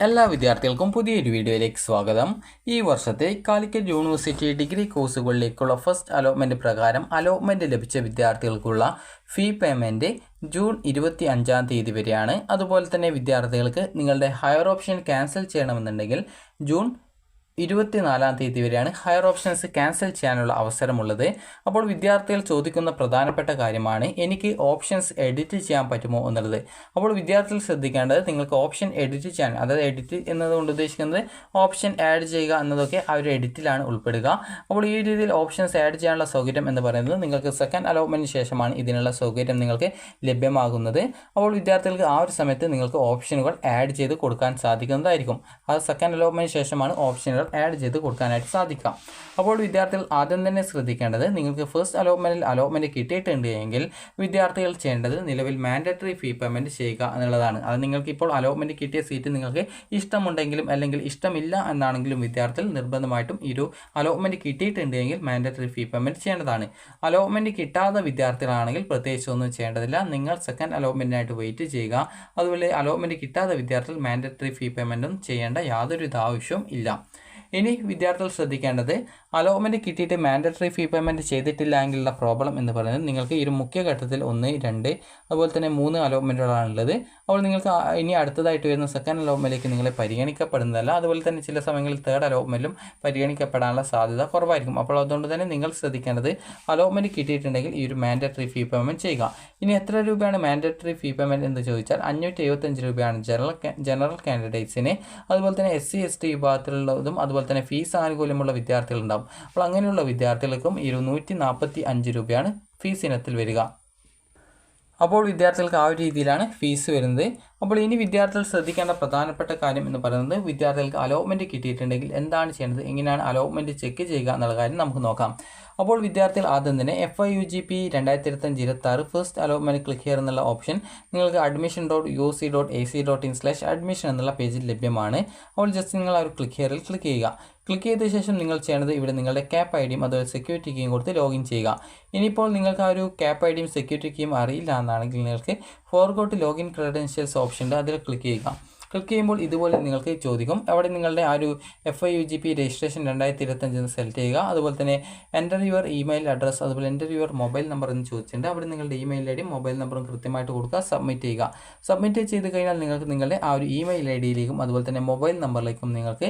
എല്ലാ വിദ്യാർത്ഥികൾക്കും പുതിയൊരു വീഡിയോയിലേക്ക് സ്വാഗതം. ഈ വർഷത്തെ കാലിക്കറ്റ് യൂണിവേഴ്സിറ്റി ഡിഗ്രി കോഴ്സുകളിലേക്കുള്ള ഫസ്റ്റ് അലോട്ട്മെൻറ്റ് പ്രകാരം അലോട്ട്മെൻറ്റ് ലഭിച്ച വിദ്യാർത്ഥികൾക്കുള്ള ഫീ പേയ്മെൻറ്റ് ജൂൺ 25 വരെയാണ്. അതുപോലെ തന്നെ വിദ്യാർത്ഥികൾക്ക് നിങ്ങളുടെ ഹയർ ഓപ്ഷൻ ക്യാൻസൽ ചെയ്യണമെന്നുണ്ടെങ്കിൽ ജൂൺ 24 വരെയാണ് ഹയർ ഓപ്ഷൻസ് ക്യാൻസൽ ചെയ്യാനുള്ള അവസരമുള്ളത്. അപ്പോൾ വിദ്യാർത്ഥികൾ ചോദിക്കുന്ന പ്രധാനപ്പെട്ട കാര്യമാണ് എനിക്ക് ഓപ്ഷൻസ് എഡിറ്റ് ചെയ്യാൻ പറ്റുമോ എന്നുള്ളത്. അപ്പോൾ വിദ്യാർത്ഥികൾ ശ്രദ്ധിക്കേണ്ടത് നിങ്ങൾക്ക് ഓപ്ഷൻ എഡിറ്റ് ചെയ്യാൻ, അതായത് എഡിറ്റ് എന്നതുകൊണ്ട് ഉദ്ദേശിക്കുന്നത് ഓപ്ഷൻ ആഡ് ചെയ്യുക എന്നതൊക്കെ ആ ഒരു എഡിറ്റിലാണ് ഉൾപ്പെടുക. അപ്പോൾ ഈ രീതിയിൽ ഓപ്ഷൻസ് ആഡ് ചെയ്യാനുള്ള സൗകര്യം എന്ന് പറയുന്നത് നിങ്ങൾക്ക് സെക്കൻഡ് അലോട്ട്മെൻറ്റിന് ശേഷമാണ് ഇതിനുള്ള സൗകര്യം നിങ്ങൾക്ക് ലഭ്യമാകുന്നത്. അപ്പോൾ വിദ്യാർത്ഥികൾക്ക് ആ ഒരു സമയത്ത് നിങ്ങൾക്ക് ഓപ്ഷനുകൾ ആഡ് ചെയ്ത് കൊടുക്കാൻ സാധിക്കുന്നതായിരിക്കും. അത് സെക്കൻഡ് അലോട്ട്മെൻറ്റിന് ശേഷമാണ് ഓപ്ഷനുകൾ ആഡ് ചെയ്ത് കൊടുക്കാനായിട്ട് സാധിക്കാം. അപ്പോൾ വിദ്യാർത്ഥികൾ ആദ്യം തന്നെ ശ്രദ്ധിക്കേണ്ടത് നിങ്ങൾക്ക് ഫസ്റ്റ് അലോട്ട്മെൻറ്റ് കിട്ടിയിട്ടുണ്ട് എങ്കിൽ വിദ്യാർത്ഥികൾ ചെയ്യേണ്ടത് നിലവിൽ മാൻഡേറ്ററി ഫീ പേയ്മെൻറ്റ് ചെയ്യുക എന്നുള്ളതാണ്. അത് നിങ്ങൾക്ക് ഇപ്പോൾ അലോട്ട്മെൻറ്റ് കിട്ടിയ സീറ്റ് നിങ്ങൾക്ക് ഇഷ്ടമുണ്ടെങ്കിലും അല്ലെങ്കിൽ ഇഷ്ടമില്ല എന്നാണെങ്കിലും വിദ്യാർത്ഥികൾ നിർബന്ധമായിട്ടും ഈ ഒരു അലോട്ട്മെൻറ്റ് കിട്ടിയിട്ടുണ്ട് എങ്കിൽ മാൻഡേറ്ററി ഫീ പേയ്മെൻറ്റ് ചെയ്യേണ്ടതാണ്. അലോട്ട്മെൻറ്റ് കിട്ടാത്ത വിദ്യാർത്ഥികളാണെങ്കിൽ പ്രത്യേകിച്ച് ഒന്നും ചെയ്യേണ്ടതില്ല. നിങ്ങൾ സെക്കൻഡ് അലോട്ട്മെൻറ്റിനായിട്ട് വെയിറ്റ് ചെയ്യുക. അതുപോലെ അലോട്ട്മെൻറ്റ് കിട്ടാത്ത വിദ്യാർത്ഥികൾ മാൻഡേറ്ററി ഫീ പേയ്മെൻറ്റും ചെയ്യേണ്ട യാതൊരു ആവശ്യവും ഇല്ല. ഇനി വിദ്യാർത്ഥികൾ ശ്രദ്ധിക്കേണ്ടത് അലോട്ട്മെൻറ്റ് കിട്ടിയിട്ട് മാൻഡേറ്ററി ഫീ പേയ്മെൻറ്റ് ചെയ്തിട്ടില്ല എങ്കിലുള്ള പ്രോബ്ലം എന്ന് പറയുന്നത് നിങ്ങൾക്ക് ഈ ഒരു മുഖ്യഘട്ടത്തിൽ 1, 2 അതുപോലെ തന്നെ 3 അലോട്ട്മെൻറ്റുകളാണുള്ളത്. അപ്പോൾ നിങ്ങൾക്ക് ഇനി അടുത്തതായിട്ട് വരുന്ന സെക്കൻഡ് അലോട്ട്മെൻറ്റിലേക്ക് നിങ്ങളെ പരിഗണിക്കപ്പെടുന്നതല്ല. അതുപോലെ തന്നെ ചില സമയങ്ങളിൽ തേർഡ് അലോട്ട്മെൻറ്റിലും പരിഗണിക്കപ്പെടാനുള്ള സാധ്യത കുറവായിരിക്കും. അപ്പോൾ അതുകൊണ്ട് തന്നെ നിങ്ങൾ ശ്രദ്ധിക്കേണ്ടത് അലോട്ട്മെൻറ്റ് കിട്ടിയിട്ടുണ്ടെങ്കിൽ ഈ ഒരു മാൻഡേറ്ററി ഫീ പേയ്മെൻറ്റ് ചെയ്യുക. ഇനി എത്ര രൂപയാണ് മാൻഡേറ്ററി ഫീ പേയ്മെൻറ്റ് എന്ന് ചോദിച്ചാൽ 575 രൂപയാണ് ജനറൽ കാൻഡിഡേറ്റ്സിന്. അതുപോലെ തന്നെ SC ST വിഭാഗത്തിലുള്ളതും അതുപോലെ തന്നെ ഫീസ് ആനുകൂല്യമുള്ള വിദ്യാർത്ഥികളുണ്ടാവും. അപ്പോൾ അങ്ങനെയുള്ള വിദ്യാർത്ഥികൾക്കും 245 രൂപയാണ് ഫീസ് ഇനത്തിൽ വരിക. അപ്പോൾ വിദ്യാർത്ഥികൾക്ക് ആ ഒരു രീതിയിലാണ് ഫീസ് വരുന്നത്. അപ്പോൾ ഇനി വിദ്യാർത്ഥികൾ ശ്രദ്ധിക്കേണ്ട പ്രധാനപ്പെട്ട കാര്യം എന്ന് പറയുന്നത് വിദ്യാർത്ഥികൾക്ക് അലോട്ട്മെൻറ്റ് കിട്ടിയിട്ടുണ്ടെങ്കിൽ എന്താണ് ചെയ്യേണ്ടത്, എങ്ങനെയാണ് അലോട്ട്മെൻറ്റ് ചെക്ക് ചെയ്യുക എന്നുള്ള കാര്യം നമുക്ക് നോക്കാം. അപ്പോൾ വിദ്യാർത്ഥികൾ ആദ്യം തന്നെ FIUGP 2025-26 ഫസ്റ്റ് അലോട്ട്മെൻറ്റ് ക്ലിക്ക് ചെയ്യുക എന്നുള്ള ഓപ്ഷൻ നിങ്ങൾക്ക് admission.uc.ac.in/admission എന്നുള്ള പേജിൽ ലഭ്യമാണ്. അപ്പോൾ ജസ്റ്റ് നിങ്ങൾ ആ ഒരു ക്ലിക്ക് ചെയ്യുക. ക്ലിക്ക് ചെയ്ത ശേഷം നിങ്ങൾ ചെയ്യേണ്ടത് ഇവിടെ നിങ്ങളുടെ ക്യാപ് ഐഡിയും അതുപോലെ സെക്യൂരിറ്റി കീയും കൊടുത്ത് ലോഗിൻ ചെയ്യുക. ഇനിയിപ്പോൾ നിങ്ങൾക്ക് ആ ഒരു ക്യാപ് ഐഡിയും സെക്യൂരിറ്റി കീയും അറിയില്ല എന്നാണെങ്കിൽ നിങ്ങൾക്ക് ഫോർഗോട്ട് ലോഗിൻ ക്രെഡൻഷ്യൽസ് ഓപ്ഷൻ ഉണ്ട്, അതിൽ ക്ലിക്ക് ചെയ്യുക. ക്ലിക്ക് ചെയ്യുമ്പോൾ ഇതുപോലെ നിങ്ങൾക്ക് ചോദിക്കും. അവിടെ നിങ്ങളുടെ ആ ഒരു FIUGP രജിസ്ട്രേഷൻ 2025 എന്ന് സെലക്ട് ചെയ്യുക. അതുപോലെ തന്നെ എൻ്റർ യുവർ ഇമെയിൽ അഡ്രസ്സ്, അതുപോലെ എൻ്റർ യുവർ മൊബൈൽ നമ്പർ എന്ന് ചോദിച്ചിട്ടുണ്ട്. അവിടെ നിങ്ങളുടെ ഇമെയിൽ ഐഡിയും മൊബൈൽ നമ്പറും കൃത്യമായിട്ട് കൊടുക്കുക. സബ്മിറ്റ് ചെയ്യുക. സബ്മിറ്റ് ചെയ്ത് കഴിഞ്ഞാൽ നിങ്ങൾക്ക് നിങ്ങളുടെ ആ ഒരു ഇമെയിൽ ഐഡിയിലേക്കും അതുപോലെ തന്നെ മൊബൈൽ നമ്പറിലേക്കും നിങ്ങൾക്ക്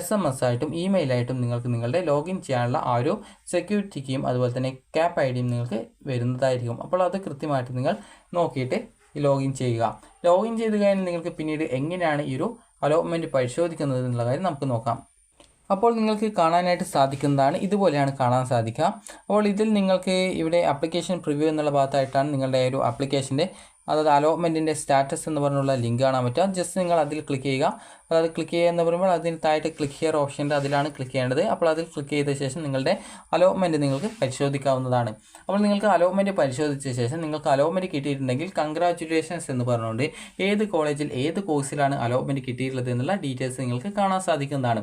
SMS ആയിട്ടും ഇമെയിലായിട്ടും നിങ്ങൾക്ക് നിങ്ങളുടെ ലോഗിൻ ചെയ്യാനുള്ള ആ ഒരു സെക്യൂരിറ്റി കീയും അതുപോലെ തന്നെ ക്യാപ് ഐഡിയും നിങ്ങൾക്ക് വരുന്നതായിരിക്കും. അപ്പോൾ അത് കൃത്യമായിട്ട് നിങ്ങൾ നോക്കിയിട്ട് ലോഗിൻ ചെയ്യുക. ലോഗിൻ ചെയ്ത് കഴിഞ്ഞാൽ നിങ്ങൾക്ക് പിന്നീട് എങ്ങനെയാണ് ഈ ഒരു അലോട്ട്മെൻറ്റ് പരിശോധിക്കുന്നത് എന്നുള്ള കാര്യം നമുക്ക് നോക്കാം. അപ്പോൾ നിങ്ങൾക്ക് കാണാനായിട്ട് സാധിക്കുന്നതാണ്, ഇതുപോലെയാണ് കാണാൻ സാധിക്കുക. അപ്പോൾ ഇതിൽ നിങ്ങൾക്ക് ഇവിടെ ആപ്ലിക്കേഷൻ പ്രിവ്യൂ എന്നുള്ള ഭാഗത്തായിട്ടാണ് നിങ്ങളുടെ ഒരു ആപ്ലിക്കേഷൻ്റെ അതായത് അലോട്ട്മെൻറ്റിൻ്റെ സ്റ്റാറ്റസ് എന്ന് പറഞ്ഞുള്ള ലിങ്ക് കാണാൻ പറ്റുക. ജസ്റ്റ് നിങ്ങൾ അതിൽ ക്ലിക്ക് ചെയ്യുക. അതായത് ക്ലിക്ക് ചെയ്യുക എന്ന് പറയുമ്പോൾ അതിന് താഴെ ക്ലിക്ക് ഹിയർ ഓപ്ഷൻ്റെ അതിലാണ് ക്ലിക്ക് ചെയ്യേണ്ടത്. അപ്പോൾ അതിൽ ക്ലിക്ക് ചെയ്ത ശേഷം നിങ്ങളുടെ അലോട്ട്മെൻറ്റ് നിങ്ങൾക്ക് പരിശോധിക്കാവുന്നതാണ്. അപ്പോൾ നിങ്ങൾക്ക് അലോട്ട്മെൻറ്റ് പരിശോധിച്ച ശേഷം നിങ്ങൾക്ക് അലോട്ട്മെൻറ്റ് കിട്ടിയിട്ടുണ്ടെങ്കിൽ കൺഗ്രാറ്റുലേഷൻസ് എന്ന് പറഞ്ഞുകൊണ്ട് ഏത് കോളേജിൽ ഏത് കോഴ്സിലാണ് അലോട്ട്മെൻറ്റ് കിട്ടിയിട്ടുള്ളത് എന്നുള്ള ഡീറ്റെയിൽസ് നിങ്ങൾക്ക് കാണാൻ സാധിക്കുന്നതാണ്.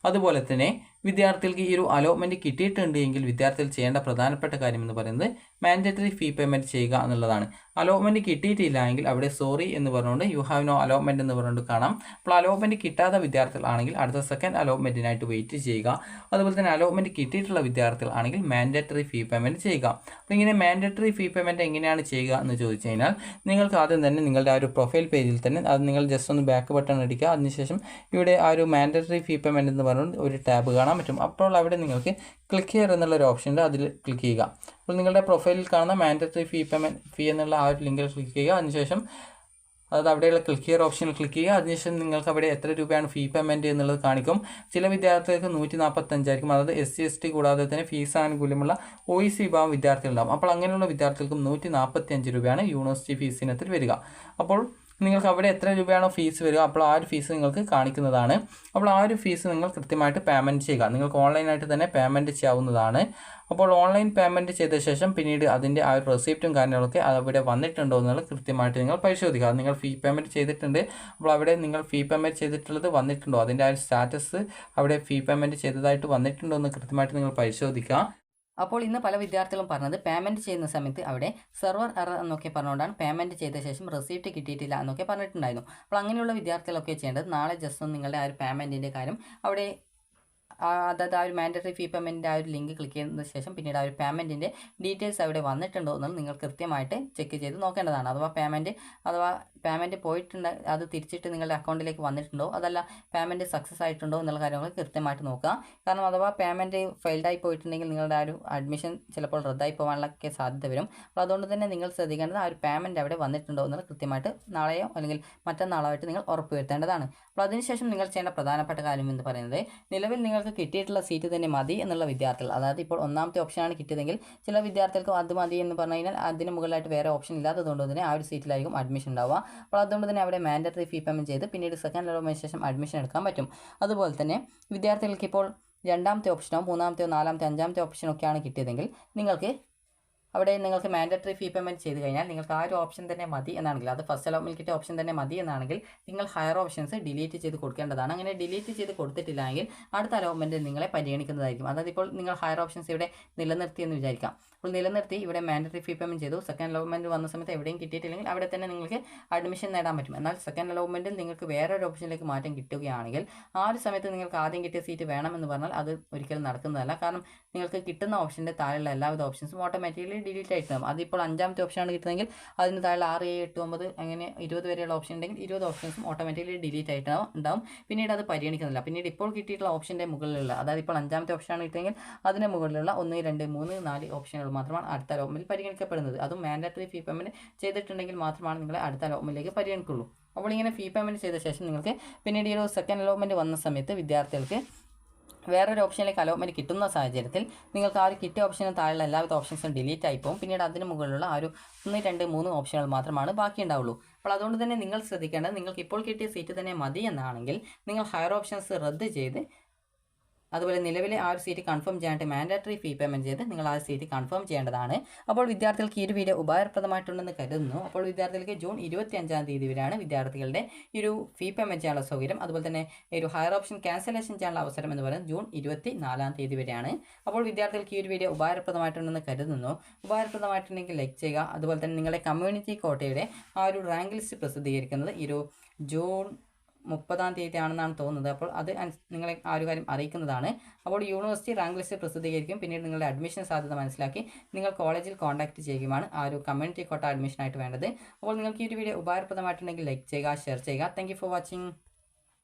അതുപോലെ തന്നെ വിദ്യാർത്ഥികൾക്ക് ഈ ഒരു അലോട്ട്മെൻറ്റ് കിട്ടിയിട്ടുണ്ട് എങ്കിൽ വിദ്യാർത്ഥികൾ ചെയ്യേണ്ട പ്രധാനപ്പെട്ട കാര്യം എന്ന് പറയുന്നത് മാൻഡേറ്ററി ഫീ പേയ്മെൻറ്റ് ചെയ്യുക എന്നുള്ളതാണ്. അലോട്ട്മെൻറ്റ് കിട്ടിയിട്ടില്ല എങ്കിൽ അവിടെ സോറി എന്ന് പറഞ്ഞുകൊണ്ട് യു ഹാവ് നോ അലോട്ട്മെൻറ്റ് എന്ന് പറഞ്ഞുകൊണ്ട് കാണാം. അപ്പോൾ അലോട്ട്മെൻറ്റ് കിട്ടാത്ത വിദ്യാർത്ഥികളാണെങ്കിൽ അടുത്ത സെക്കൻഡ് അലോട്ട്മെൻറ്റിനായിട്ട് വെയിറ്റ് ചെയ്യുക. അതുപോലെ തന്നെ അലോട്ട്മെൻറ്റ് കിട്ടിയിട്ടുള്ള വിദ്യാർത്ഥികളാണെങ്കിൽ മാൻഡേറ്ററി ഫീ പേയ്മെൻറ്റ് ചെയ്യുക. അപ്പോൾ ഇങ്ങനെ മാൻഡേറ്ററി ഫീ പേയ്മെൻറ്റ് എങ്ങനെയാണ് ചെയ്യുക എന്ന് ചോദിച്ചു കഴിഞ്ഞാൽ നിങ്ങൾക്ക് ആദ്യം തന്നെ നിങ്ങളുടെ ആ ഒരു പ്രൊഫൈൽ പേജിൽ തന്നെ അത് നിങ്ങൾ ജസ്റ്റ് ഒന്ന് ബാക്ക് ബട്ടൺ അടിക്കുക. അതിനുശേഷം ഇവിടെ ആ ഒരു മാൻഡേറ്ററി ഫീ പേയ്മെൻറ്റ് എന്ന് പറഞ്ഞുകൊണ്ട് ഒരു ടാബ് കാണാൻ പറ്റും. അപ്പോൾ അവിടെ നിങ്ങൾക്ക് ക്ലിക്ക് ഹിയർ എന്നുള്ള ഒരു ഓപ്ഷൻ ഉണ്ട്, അതിൽ ക്ലിക്ക് ചെയ്യുക. അപ്പോൾ നിങ്ങളുടെ പ്രൊഫൈലിൽ കാണുന്ന മാൻഡേറ്ററി ഫീ എന്നുള്ള ആ ഒരു ലിങ്കിൽ ക്ലിക്ക് ചെയ്യുക. അതിനുശേഷം അതായത് അവിടെയുള്ള ക്ലിക്ക് ഹിയർ ഓപ്ഷനിൽ ക്ലിക്ക് ചെയ്യുക. അതിനുശേഷം നിങ്ങൾക്ക് അവിടെ എത്ര രൂപയാണ് ഫീ പേയ്മെൻറ്റ് എന്നുള്ളത് കാണിക്കും. ചില വിദ്യാർത്ഥികൾക്ക് 145 ആയിരിക്കും. അതായത് SC ST കൂടാതെ തന്നെ ഫീസ് ആനുകൂല്യമുള്ള OEC വിഭാഗം വിദ്യാർത്ഥികളുണ്ടാകും. അപ്പോൾ അങ്ങനെയുള്ള വിദ്യാർത്ഥികൾക്കും 145 രൂപയാണ് യൂണിവേഴ്സിറ്റി ഫീസ് ഇനത്തിൽ വരിക. അപ്പോൾ നിങ്ങൾക്ക് അവിടെ എത്ര രൂപയാണോ ഫീസ് വരിക അപ്പോൾ ആ ഒരു ഫീസ് നിങ്ങൾക്ക് കാണിക്കുന്നതാണ്. അപ്പോൾ ആ ഒരു ഫീസ് നിങ്ങൾ കൃത്യമായിട്ട് പേയ്മെൻറ്റ് ചെയ്യുക. നിങ്ങൾക്ക് ഓൺലൈനായിട്ട് തന്നെ പേയ്മെൻറ്റ് ചെയ്യാവുന്നതാണ്. അപ്പോൾ ഓൺലൈൻ പേയ്മെൻറ്റ് ചെയ്ത ശേഷം പിന്നീട് അതിൻ്റെ ആ ഒരു റെസിപ്റ്റും കാര്യങ്ങളൊക്കെ അവിടെ വന്നിട്ടുണ്ടോ എന്നുള്ളത് കൃത്യമായിട്ട് നിങ്ങൾ പരിശോധിക്കുക. അത് നിങ്ങൾ ഫീ പേയ്മെൻറ്റ് ചെയ്തിട്ടുണ്ട്, അപ്പോൾ അവിടെ നിങ്ങൾ ഫീ പേയ്മെൻറ്റ് ചെയ്തിട്ടുള്ളത് വന്നിട്ടുണ്ടോ, അതിൻ്റെ ആ ഒരു സ്റ്റാറ്റസ് അവിടെ ഫീ പേയ്മെൻറ്റ് ചെയ്തതായിട്ട് വന്നിട്ടുണ്ടോ എന്ന് കൃത്യമായിട്ട് നിങ്ങൾ പരിശോധിക്കുക. അപ്പോൾ ഇന്ന് പല വിദ്യാർത്ഥികളും പറഞ്ഞത് പേയ്മെൻറ്റ് ചെയ്യുന്ന സമയത്ത് അവിടെ സെർവർ എറർ എന്നൊക്കെ പറഞ്ഞുകൊണ്ടാണ് പേയ്മെൻറ്റ് ചെയ്ത ശേഷം റെസിപ്റ്റ് കിട്ടിയിട്ടില്ല എന്നൊക്കെ പറഞ്ഞിട്ടുണ്ടായിരുന്നു. അപ്പോൾ അങ്ങനെയുള്ള വിദ്യാർത്ഥികളൊക്കെ ചെയ്യേണ്ടത് നാളെ ജസ്റ്റ് ഒന്ന് നിങ്ങളുടെ ആ ഒരു പേയ്മെൻറ്റിൻ്റെ കാര്യം അവിടെ അതായത് ആ ഒരു മാൻഡറ്ററി ഫീ പേയ്മെൻറ്റിൻ്റെ ആ ഒരു ലിങ്ക് ക്ലിക്ക് ചെയ്തതിന് ശേഷം പിന്നീട് ആ ഒരു പേയ്മെൻറ്റിൻ്റെ ഡീറ്റെയിൽസ് അവിടെ വന്നിട്ടുണ്ടോ എന്നുള്ളത് നിങ്ങൾ കൃത്യമായിട്ട് ചെക്ക് ചെയ്ത് നോക്കേണ്ടതാണ്. അഥവാ പേയ്മെൻറ്റ് പോയിട്ടുണ്ട്, അത് തിരിച്ചിട്ട് നിങ്ങളുടെ അക്കൗണ്ടിലേക്ക് വന്നിട്ടുണ്ടോ, അതല്ല പേയ്മെൻറ്റ് സക്സസ് ആയിട്ടുണ്ടോ എന്നുള്ള കാര്യങ്ങൾ കൃത്യമായിട്ട് നോക്കുക. കാരണം അഥവാ പേയ്മെൻറ്റ് ഫെയിൽഡായി പോയിട്ടുണ്ടെങ്കിൽ നിങ്ങളുടെ ആ ഒരു അഡ്മിഷൻ ചിലപ്പോൾ റദ്ദായി പോകാനുള്ളൊക്കെ സാധ്യത വരും. അപ്പോൾ അതുകൊണ്ട് തന്നെ നിങ്ങൾ ശ്രദ്ധിക്കേണ്ടത് ആ ഒരു പേയ്മെൻറ്റ് അവിടെ വന്നിട്ടുണ്ടോ എന്നുള്ളത് കൃത്യമായിട്ട് നാളെയോ അല്ലെങ്കിൽ മറ്റന്നാളായിട്ട് നിങ്ങൾ ഉറപ്പുവരുത്തേണ്ടതാണ്. അപ്പോൾ അതിനുശേഷം നിങ്ങൾ ചെയ്യേണ്ട പ്രധാനപ്പെട്ട കാര്യം എന്ന് പറയുന്നത്, നിലവിൽ നിങ്ങൾക്ക് കിട്ടിയിട്ടുള്ള സീറ്റ് തന്നെ മതി എന്നുള്ള വിദ്യാർത്ഥികൾ, അതായത് ഇപ്പോൾ ഒന്നാമത്തെ ഓപ്ഷനാണ് കിട്ടിയതെങ്കിൽ ചില വിദ്യാർത്ഥികൾക്ക് അത് മതി എന്ന് പറഞ്ഞു കഴിഞ്ഞാൽ അതിന് മുകളിലായിട്ട് വേറെ ഓപ്ഷൻ ഇല്ലാത്തതുകൊണ്ട് തന്നെ ആ ഒരു സീറ്റിലായിരിക്കും അഡ്മിഷൻ ഉണ്ടാവുക. അപ്പോൾ അതുകൊണ്ട് തന്നെ അവിടെ മാൻഡറ്ററി ഫീ പേയ്മെൻറ്റ് ചെയ്ത് പിന്നീട് സെക്കൻഡ് അലോട്ട്മെൻറ്റിന് ശേഷം അഡ്മിഷൻ എടുക്കാൻ പറ്റും. അതുപോലെ തന്നെ വിദ്യാർത്ഥികൾക്ക് ഇപ്പോൾ രണ്ടാമത്തെ ഓപ്ഷനോ മൂന്നാമത്തെയോ നാലാമത്തെ അഞ്ചാമത്തെ ഓപ്ഷനൊക്കെയാണ് കിട്ടിയതെങ്കിൽ നിങ്ങൾക്ക് മാൻഡറ്ററി ഫീ പേയ്മെൻറ്റ് ചെയ്ത് കഴിഞ്ഞാൽ നിങ്ങൾക്ക് ആ ഒരു ഓപ്ഷൻ തന്നെ മതി എന്നാണെങ്കിൽ, അത് ഫസ്റ്റ് അലോട്ട്മെൻറ്റ് കിട്ടിയ ഓപ്ഷൻ തന്നെ മതി എന്നാണെങ്കിൽ നിങ്ങൾ ഹയർ ഓപ്ഷൻസ് ഡിലീറ്റ് ചെയ്ത് കൊടുക്കേണ്ടതാണ്. അങ്ങനെ ഡിലീറ്റ് ചെയ്ത് കൊടുത്തിട്ടില്ലെങ്കിൽ അടുത്ത അലോട്ട്മെൻറ്റിൽ നിങ്ങളെ പരിഗണിക്കുന്നതായിരിക്കും. അതായത് ഇപ്പോൾ നിങ്ങൾ ഹയർ ഓപ്ഷൻസ് ഇവിടെ നിലനിർത്തി എന്ന് വിചാരിക്കാം. അപ്പോൾ നിലനിർത്തി ഇവിടെ മാൻഡറ്ററി ഫീ പേയ്മെൻറ്റ് ചെയ്തു, സെക്കൻഡ് അലോട്ട്മെൻറ്റ് വന്ന സമയത്ത് എവിടെയും കിട്ടിയിട്ടില്ലെങ്കിൽ അവിടെ തന്നെ നിങ്ങൾക്ക് അഡ്മിഷൻ നേടാൻ പറ്റും. എന്നാൽ സെക്കൻഡ് അലോട്ട്മെൻറ്റിൽ നിങ്ങൾക്ക് വേറൊരു ഓപ്ഷനിലേക്ക് മാറ്റം കിട്ടുകയാണെങ്കിൽ ആ ഒരു സമയത്ത് നിങ്ങൾക്ക് ആദ്യം കിട്ടിയ സീറ്റ് വേണമെന്ന് പറഞ്ഞാൽ അത് ഒരിക്കലും നടക്കുന്നതല്ല. കാരണം നിങ്ങൾക്ക് കിട്ടുന്ന ഓപ്ഷൻ്റെ താഴെയുള്ള എല്ലാവിധ ഓപ്ഷൻസും ഓട്ടോമാറ്റിക്കലി ഡിലീറ്റ് ആയിട്ടുണ്ടാകും. അതിപ്പോൾ അഞ്ചാമത്തെ ഓപ്ഷനാണ് കിട്ടുന്നതെങ്കിൽ അതിന് താഴെ 6, 7, 8, 9 അങ്ങനെ 20 വരെയുള്ള ഓപ്ഷൻ ഉണ്ടെങ്കിൽ 20 ഓപ്ഷൻസും ഓട്ടോമാറ്റിക്കലി ഡിലീറ്റ് ആയിട്ടുണ്ടാവും. പിന്നീട് അത് പരിഗണിക്കുന്നില്ല. പിന്നീട് ഇപ്പോൾ കിട്ടിയിട്ടുള്ള ഓപ്ഷൻ്റെ മുകളിലുള്ള, അതായത് ഇപ്പോൾ അഞ്ചാമത്തെ ഓപ്ഷനാണ് കിട്ടുമെങ്കിൽ അതിന് മുകളിലുള്ള 1, 2, 3, 4 ഓപ്ഷനുകൾ മാത്രമാണ് അടുത്ത അലോട്ട്മെൻറ്റിൽ പരിഗണിക്കപ്പെടുന്നത്. അതും മാൻഡറ്ററി ഫീ പേയ്മെൻറ്റ് ചെയ്തിട്ടുണ്ടെങ്കിൽ മാത്രമാണ് നിങ്ങളെ അടുത്ത അലോട്ട്മെൻറ്റിലേക്ക് പരിഗണിക്കുള്ളൂ. അപ്പോൾ ഇങ്ങനെ ഫീ പേയ്മെൻറ്റ് ചെയ്ത ശേഷം നിങ്ങൾക്ക് പിന്നീട് ഈ ഒരു സെക്കൻഡ് അലോട്ട്മെൻറ്റ് വന്ന സമയത്ത് വിദ്യാർത്ഥികൾക്ക് വേറൊരു ഓപ്ഷനിലേക്ക് അലോട്ട്മെൻറ്റ് കിട്ടുന്ന സാഹചര്യത്തിൽ നിങ്ങൾക്ക് ആ ഒരു കിട്ടിയ ഓപ്ഷന് താഴെയുള്ള എല്ലാവിധ ഓപ്ഷൻസും ഡിലീറ്റ് ആയി പോകും. പിന്നീട് അതിന് മുകളിലുള്ള ആ ഒരു 1, 2, 3 ഓപ്ഷനുകൾ മാത്രമാണ് ബാക്കി ഉണ്ടാവുള്ളൂ. അപ്പോൾ അതുകൊണ്ട് തന്നെ നിങ്ങൾ ശ്രദ്ധിക്കേണ്ടത്, നിങ്ങൾക്ക് ഇപ്പോൾ കിട്ടിയ സീറ്റ് തന്നെ മതി എന്നാണെങ്കിൽ നിങ്ങൾ ഹയർ ഓപ്ഷൻസ് റദ്ദ് ചെയ്ത് അതുപോലെ നിലവിലെ ആ ഒരു സീറ്റ് കൺഫേം ചെയ്യാനായിട്ട് മാൻഡറ്ററി ഫീ പേയ്മെൻറ്റ് ചെയ്ത് നിങ്ങൾ ആ സീറ്റ് കൺഫേം ചെയ്യേണ്ടതാണ്. അപ്പോൾ വിദ്യാർത്ഥികൾക്ക് ഈ ഒരു വീഡിയോ ഉപകാരപ്രദമായിട്ടുണ്ടെന്ന് കരുതുന്നു. അപ്പോൾ വിദ്യാർത്ഥികൾക്ക് ജൂൺ 25-ാം തീയതി വരെയാണ് വിദ്യാർത്ഥികളുടെ ഈ ഒരു ഫീ പേയ്മെൻറ്റ് ചെയ്യാനുള്ള സൗകര്യം. അതുപോലെ തന്നെ ഈ ഒരു ഹയർ ഓപ്ഷൻ ക്യാൻസലേഷൻ ചെയ്യാനുള്ള അവസരം എന്ന് പറയുന്നത് ജൂൺ 24-ാം തീയതി വരെയാണ്. അപ്പോൾ വിദ്യാർത്ഥികൾക്ക് ഈ ഒരു വീഡിയോ ഉപകാരപ്രദമായിട്ടുണ്ടെന്ന് കരുതുന്നു. ഉപകാരപ്രദമായിട്ടുണ്ടെങ്കിൽ ലൈക്ക് ചെയ്യുക. അതുപോലെ തന്നെ നിങ്ങളുടെ കമ്മ്യൂണിറ്റി കോട്ടയുടെ ആ ഒരു റാങ്ക് ലിസ്റ്റ് പ്രസിദ്ധീകരിക്കുന്നത് ഈ ഒരു ജൂൺ 30-ാം തീയതി ആണെന്നാണ് തോന്നുന്നത്. അപ്പോൾ അത് നിങ്ങളെ ആ ഒരു കാര്യം അറിയിക്കുന്നതാണ്. അപ്പോൾ യൂണിവേഴ്സിറ്റി റാങ്ക് ലിസ്റ്റ് പ്രസിദ്ധീകരിക്കും. പിന്നീട് നിങ്ങളുടെ അഡ്മിഷൻ സാധ്യത മനസ്സിലാക്കി നിങ്ങൾ കോളേജിൽ കോൺടാക്ട് ചെയ്യുകയാണ് ആ ഒരു കമ്മ്യൂണിറ്റി കോട്ട അഡ്മിഷനായിട്ട് വേണ്ടത്. അപ്പോൾ നിങ്ങൾക്ക് ഈ ഒരു വീഡിയോ ഉപകാരപ്രദമായിട്ടുണ്ടെങ്കിൽ ലൈക്ക് ചെയ്യുക, ഷെയർ ചെയ്യുക. Thank you for watching.